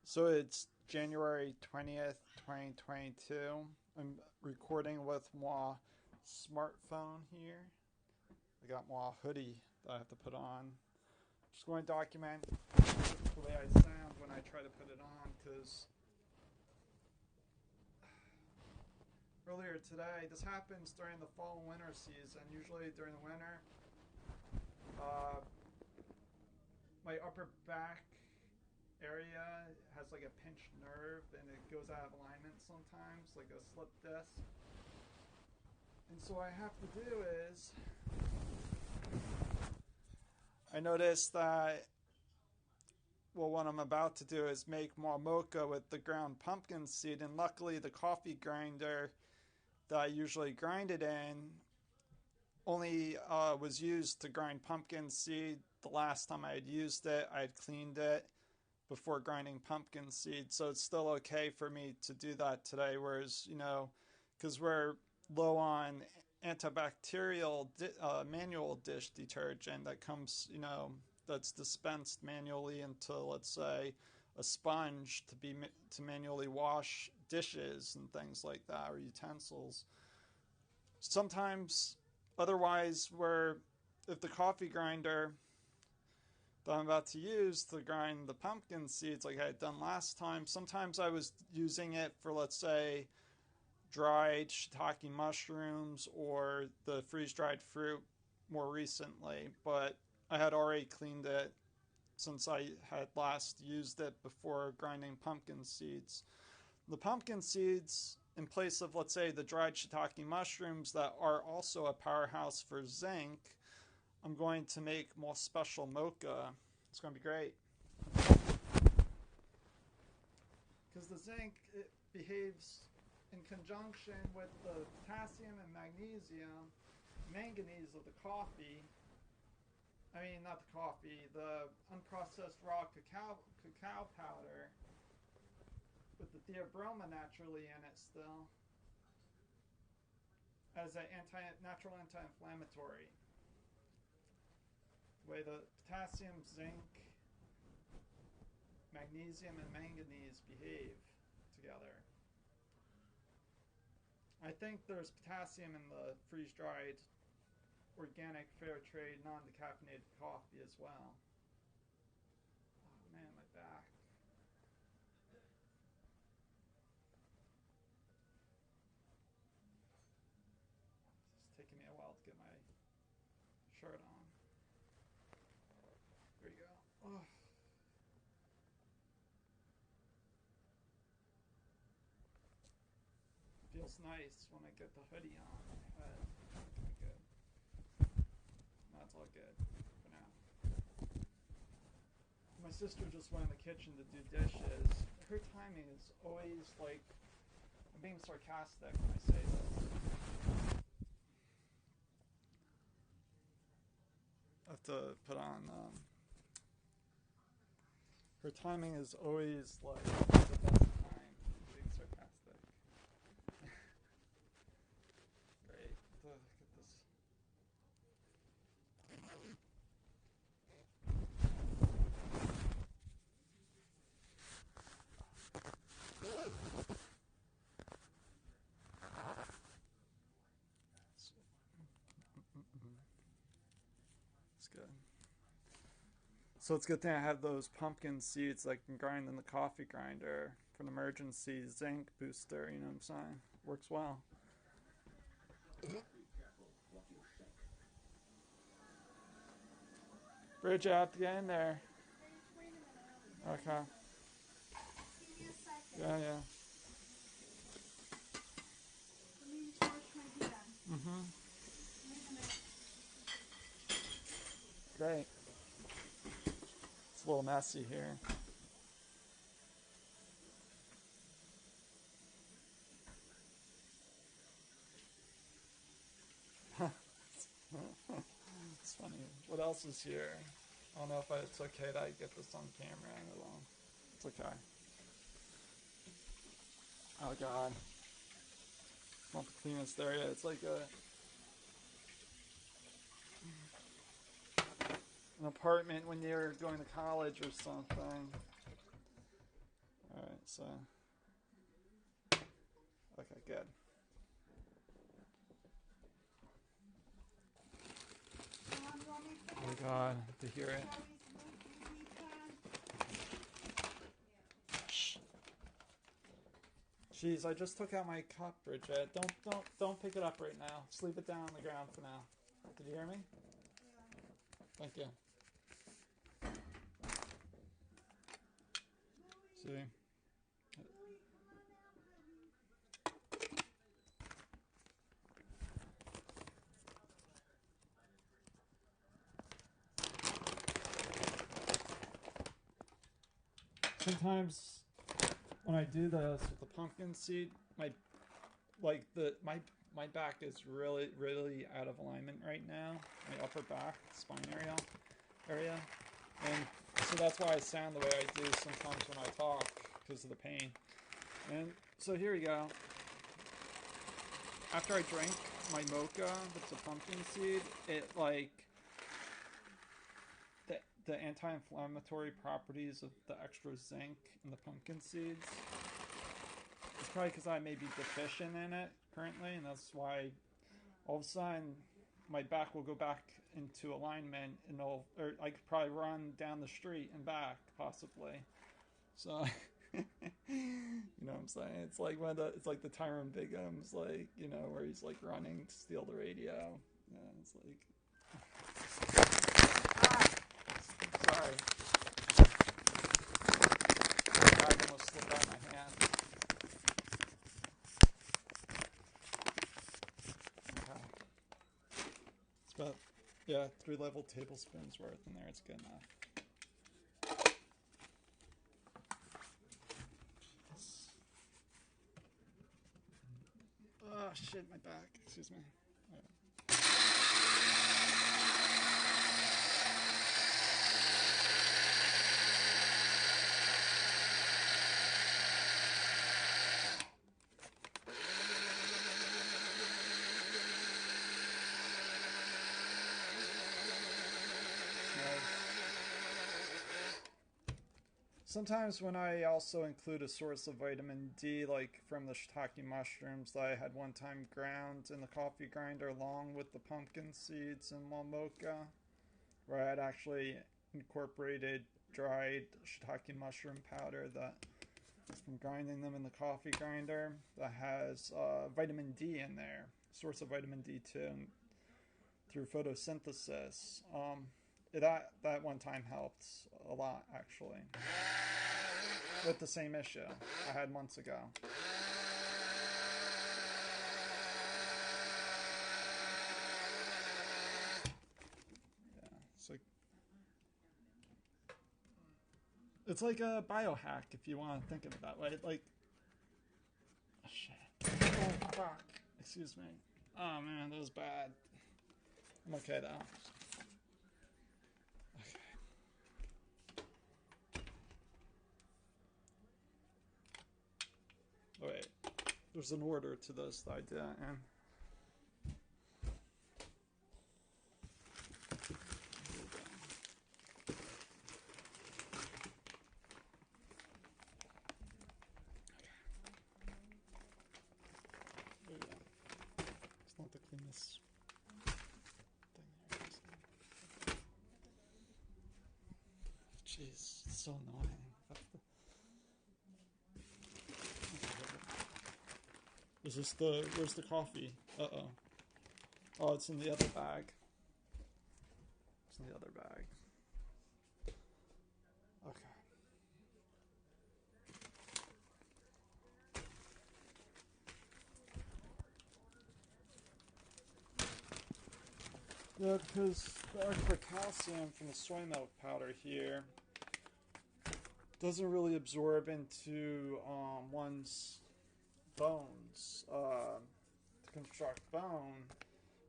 So it's January 20th, 2022. I'm recording with my smartphone here. I got my hoodie that I have to put on. Just going to document the way I sound when I try to put it on, because earlier today, this happens during the fall and winter season. Usually during the winter, uh, my upper back area has like a pinched nerve and it goes out of alignment sometimes, like a slip disc. And so what I have to do is, I noticed that, well, what I'm about to do is make more mocha with the ground pumpkin seed, and luckily the coffee grinder that I usually grind it in only was used to grind pumpkin seed. The last time I had used it, I had cleaned it before grinding pumpkin seed, so it's still okay for me to do that today. Whereas, because we're low on antibacterial manual dish detergent that comes, that's dispensed manually into, let's say, a sponge to manually wash dishes and things like that, or utensils. Sometimes, otherwise, if the coffee grinder that I'm about to use to grind the pumpkin seeds like I had done last time, sometimes I was using it for, let's say, dried shiitake mushrooms or the freeze-dried fruit more recently, but I had already cleaned it since I had last used it before grinding pumpkin seeds. The pumpkin seeds, in place of, let's say, the dried shiitake mushrooms that are also a powerhouse for zinc, I'm going to make more special mocha. It's going to be great. Because the zinc, it behaves in conjunction with the potassium and magnesium, manganese of the coffee. I mean, not the coffee, the unprocessed raw cacao powder with the theobroma naturally in it still, as a natural anti-inflammatory. The way the potassium, zinc, magnesium, and manganese behave together. I think there's potassium in the freeze-dried, organic, fair trade, non-decaffeinated coffee as well. Oh man, my back. It's taking me a while to get my shirt on. There you go. Oh. Feels nice when I get the hoodie on my head. Good. That's all good for now. My sister just went in the kitchen to do dishes. Her timing is always like, I'm being sarcastic when I say this. I have to put on, her timing is always like the best time. I'm being sarcastic. Great. Get this. It's good. So it's a good thing I have those pumpkin seeds that I can grind in the coffee grinder for an emergency zinc booster, you know what I'm saying? Works well. Bridge, I have to get in there. Okay. Yeah, yeah. Mm-hmm. Great. It's a little messy here. It's funny. What else is here? I don't know if it's okay that I get this on camera. I don't know. It's okay. Oh god. It's not the cleanest area. It's like an apartment when you're going to college or something. So, okay, good. Oh my god, to hear it. Shh. Jeez, I just took out my cup, Bridget. Don't pick it up right now. Just leave it down on the ground for now. Did you hear me? Thank you. See? Sometimes when I do this with the pumpkin seed, my back is really out of alignment right now. My upper back, spine area, and so that's why I sound the way I do sometimes when I talk because of the pain. And so here we go. After I drank my mocha with the pumpkin seed, it like the anti-inflammatory properties of the extra zinc in the pumpkin seeds. It's probably because I may be deficient in it currently, and that's why all of a sudden my back will go back into alignment, and I could probably run down the street and back possibly. So, you know what I'm saying? It's like it's like the Tyrone Biggums, like where he's like running to steal the radio. Yeah, it's like. Sorry. The bag almost slipped out of my hand. Okay. It's about, 3 level tablespoons worth in there. It's good enough. Oh, shit, my back. Excuse me. Sometimes when I also include a source of vitamin D, like from the shiitake mushrooms that I had one time ground in the coffee grinder along with the pumpkin seeds and mocha, where I had actually incorporated dried shiitake mushroom powder that from grinding them in the coffee grinder that has vitamin D in there, source of vitamin D2 through photosynthesis. That one time helped a lot actually with the same issue I had months ago. Yeah, it's like a biohack if you want to think of it that way. Like, oh, shit. Oh, fuck. Excuse me. Oh man, that was bad. I'm okay though. Wait, there's an order to this that I did, and there you go. It's not the cleanest thing here. Jeez, it's so annoying. Is this where's the coffee? Uh-oh. Oh, it's in the other bag. It's in the other bag. Okay. Yeah, because the extra calcium from the soy milk powder here doesn't really absorb into one's bones to construct bone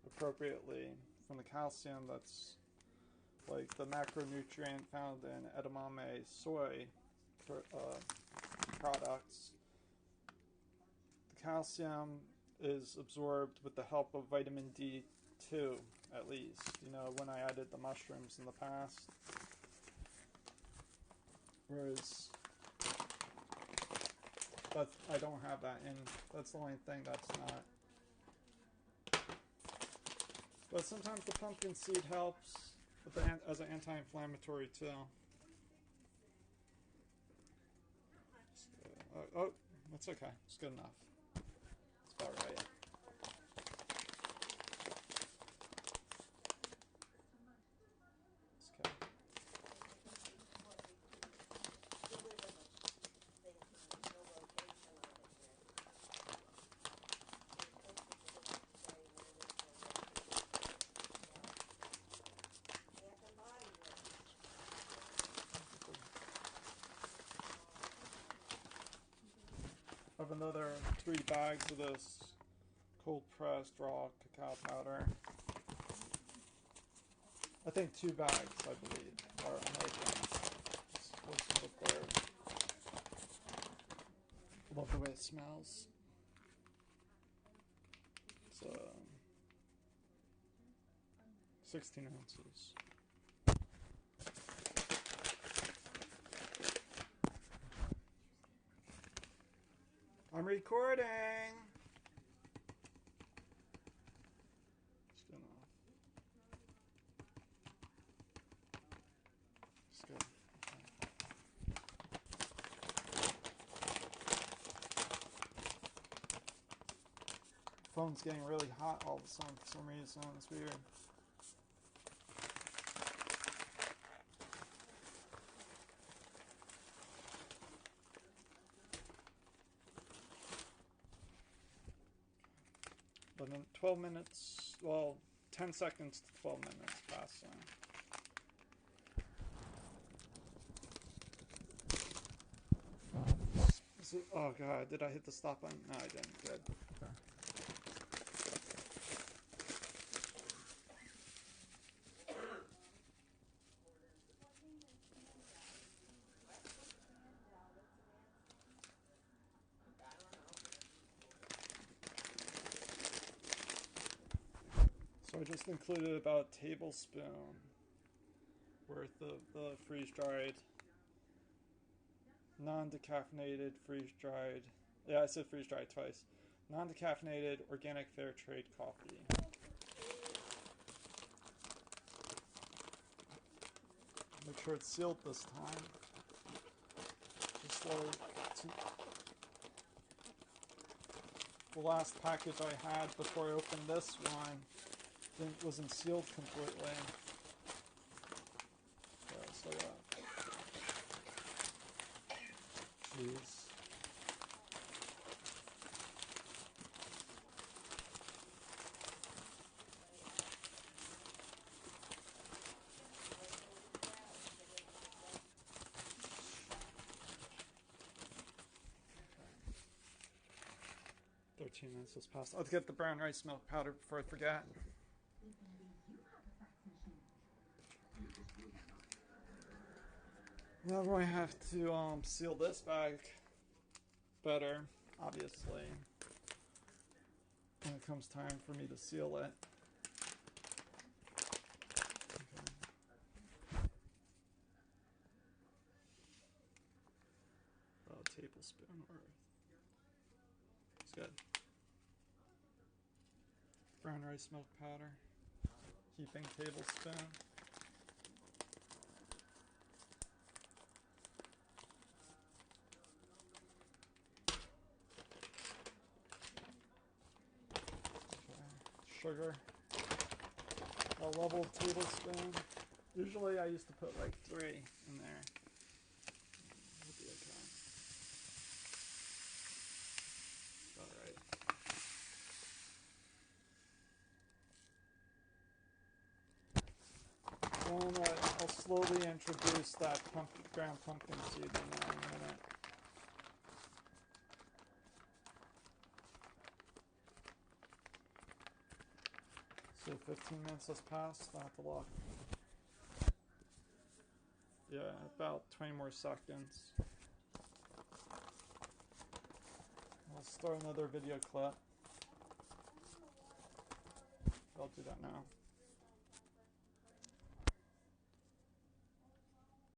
appropriately from the calcium that's like the macronutrient found in edamame soy products. The calcium is absorbed with the help of vitamin D2, at least. When I added the mushrooms in the past. Whereas I don't have that in. That's the only thing that's not. But sometimes the pumpkin seed helps with as an anti-inflammatory too. Oh, that's okay. It's good enough. It's about right. Okay. I have another 3 bags of this cold pressed raw cacao powder. I think 2 bags, I believe, are unopened. What's the third? Love the way it smells. It's 16 ounces. I'm recording. It's good enough. It's good. Phone's getting really hot all of a sudden for some reason. It's weird. But in 12 minutes, well, 10 seconds to 12 minutes passing. Oh god, did I hit the stop button? No, I didn't. Good. Okay. So I just included about a tablespoon worth of the freeze-dried, non-decaffeinated freeze-dried, yeah, I said freeze-dried twice, non-decaffeinated organic fair trade coffee. Make sure it's sealed this time. Just like the last package I had before I opened this one wasn't sealed completely. So jeez. Okay. 13 minutes has passed. I'll get the brown rice milk powder before I forget. Now I have to seal this bag better, obviously, when it comes time for me to seal it. Okay. About a tablespoon worth. It's good. Brown rice milk powder. Heaping tablespoon. Sugar, a level tablespoon. Usually I used to put like 3 in there. It'll be okay. Alright. Then I'll slowly introduce that ground pumpkin seed in there in a minute. So 15 minutes has passed, I have to lock. Yeah, about 20 more seconds. I'll start another video clip. I'll do that now.